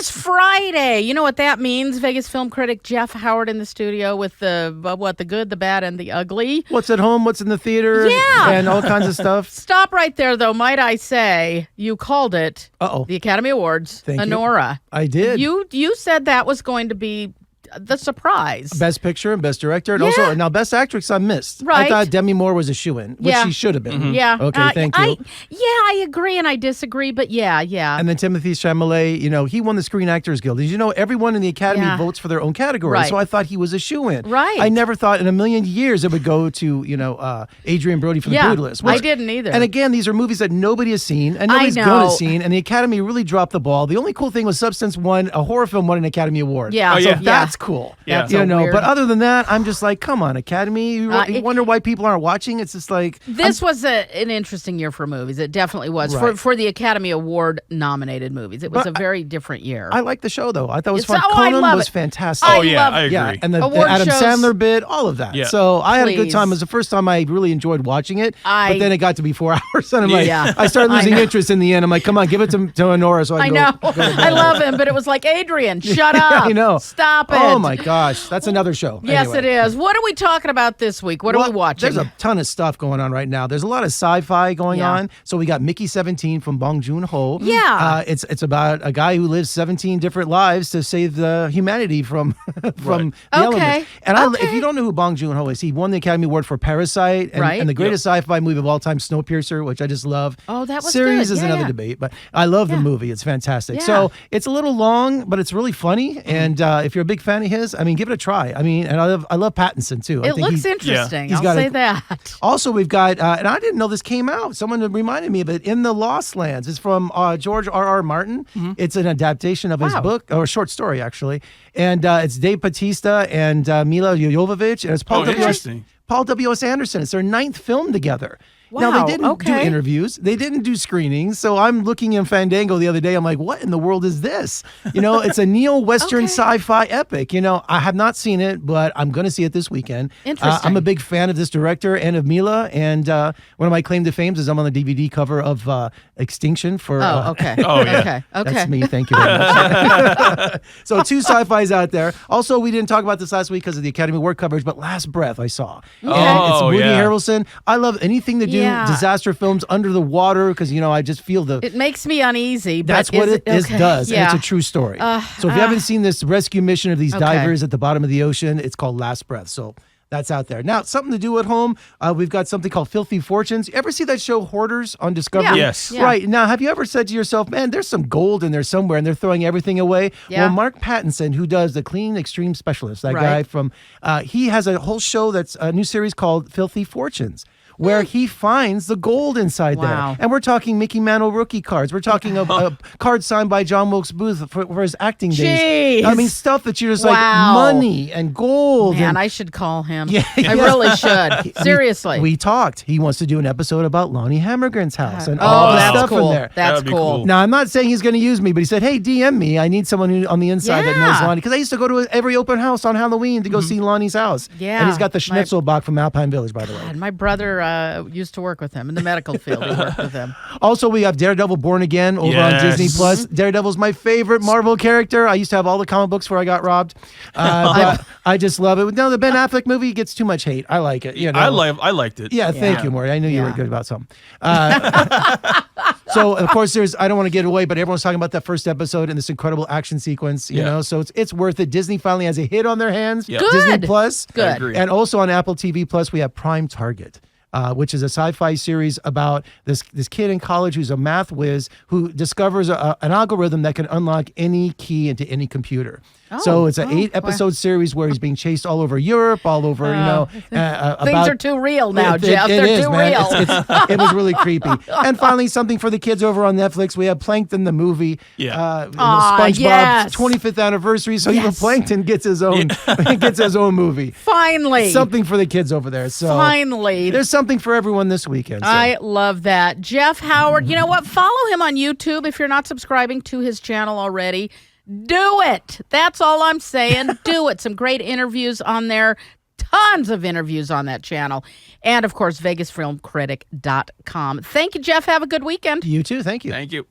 is Friday. You know what that means? Vegas film critic Jeff Howard in the studio with the good, the bad, and the ugly. What's at home? What's in the theater? Yeah. And all kinds of stuff. Stop right there, though. Might I say, you called it the Academy Awards. Thank Honora. you. I did. You said that was going to be the surprise. Best Picture and Best Director. And also, now Best Actress I missed. Right. I thought Demi Moore was a shoo-in, which she should have been. Yeah. Okay, thank you. I agree and I disagree, but yeah. And then Timothée Chalamet, he won the Screen Actors Guild. Did you know everyone in the Academy votes for their own category? Right. So I thought he was a shoo-in. Right. I never thought in a million years it would go to, Adrian Brody for The Brutalist. I didn't either. And again, these are movies that nobody has seen and nobody's going to see. And the Academy really dropped the ball. The only cool thing was Substance won, a horror film won an Academy Award. Yeah. So that's cool. Yeah. Weird. But other than that, I'm just like, come on, Academy. You wonder why people aren't watching. It's just like this was an interesting year for movies. It definitely was for the Academy Award nominated movies. It was a very different year. I liked the show though. I thought it was fun. Conan was fantastic. I agree. Yeah, and the Adam Sandler bit, all of that. Yeah. So I had a good time. It was the first time I really enjoyed watching it. But then it got to be 4 hours, and I'm like, I started losing interest in the end. I'm like, come on, give it to Honora so I can go to bed. I love him, but it was like, Adrian, shut up. I know. Stop it. Oh my gosh, that's another show. Yes, anyway. it is. What are we talking about this week? What are we watching? There's a ton of stuff going on right now. There's a lot of sci-fi going on. So we got Mickey 17 from Bong Joon-ho. Yeah. It's about a guy who lives 17 different lives to save the humanity from the elements. And if you don't know who Bong Joon-ho is, he won the Academy Award for Parasite and the greatest sci-fi movie of all time, Snowpiercer, which I just love. Oh, that was Series good. is another debate, but I love the movie. It's fantastic. Yeah. So it's a little long, but it's really funny. And if you're a big fan of his, give it a try. And I love Pattinson too. It looks interesting. I'll say that. Also, we've got, and I didn't know this came out. Someone reminded me of it. In the Lost Lands. It's from George R.R. Martin. It's an adaptation of his book, or a short story actually. And it's Dave Bautista and Mila Jovovich, and it's Paul W.S. Anderson. It's their 9th film together. Wow, now, they didn't do interviews. They didn't do screenings. So I'm looking in Fandango the other day. I'm like, what in the world is this? It's a neo-Western sci-fi epic. I have not seen it, but I'm going to see it this weekend. Interesting. I'm a big fan of this director and of Mila. And one of my claim to fame is I'm on the DVD cover of Extinction for... Okay. Okay. That's me. Thank you very much. So 2 sci-fis out there. Also, we didn't talk about this last week because of the Academy Award coverage, but Last Breath I saw. And it's Woody Harrelson. I love anything to do disaster films under the water because I just feel it makes me uneasy. But that's what it does, and it's a true story. So if you haven't seen this rescue mission of these divers at the bottom of the ocean, it's called Last Breath. So that's out there. Now, something to do at home. We've got something called Filthy Fortunes. You ever see that show Hoarders on Discovery? Yeah. Yes. Yeah. Right. Now, have you ever said to yourself, man, there's some gold in there somewhere and they're throwing everything away? Yeah. Well, Mark Pattinson, who does the Clean Extreme Specialist, that guy from, he has a whole show that's a new series called Filthy Fortunes, where he finds the gold inside there. And we're talking Mickey Mantle rookie cards. We're talking a card signed by John Wilkes Booth for his acting days. Stuff that you're just like, money and gold. Man, I should call him. I really should. Seriously. We talked. He wants to do an episode about Lonnie Hammergren's house and all the stuff in there. That's cool. Now, I'm not saying he's going to use me, but he said, hey, DM me. I need someone who, on the inside that knows Lonnie. Because I used to go to every open house on Halloween to go see Lonnie's house. Yeah. And he's got the schnitzel box from Alpine Village, by the way. My brother used to work with him in the medical field. He worked with him. Also, we have Daredevil Born Again over on Disney Plus. Daredevil's my favorite Marvel character. I used to have all the comic books before I got robbed. But I just love it. No, the Ben Affleck movie gets too much hate. I like it. I liked it. Yeah, thank you, Morty. I knew you were good about something. So, of course, I don't want to get away, but everyone's talking about that first episode and this incredible action sequence, you know, so it's worth it. Disney finally has a hit on their hands. Good. Disney Plus. Good. And also on Apple TV Plus, we have Prime Target. Which is a sci-fi series about this kid in college who's a math whiz who discovers an algorithm that can unlock any key into any computer. So it's an 8-episode series where he's being chased all over Europe, all over, things are too real now, Jeff. They're too real. It was really creepy. And finally, something for the kids over on Netflix. We have Plankton the movie. SpongeBob's 25th anniversary. So even Plankton gets his own movie. Finally. Something for the kids over there. So finally. There's something for everyone this weekend. So. I love that. Jeff Howard, you know what? Follow him on YouTube if you're not subscribing to his channel already. Do it. That's all I'm saying. Do it. Some great interviews on there. Tons of interviews on that channel. And, of course, VegasFilmCritic.com. Thank you, Jeff. Have a good weekend. You too. Thank you. Thank you.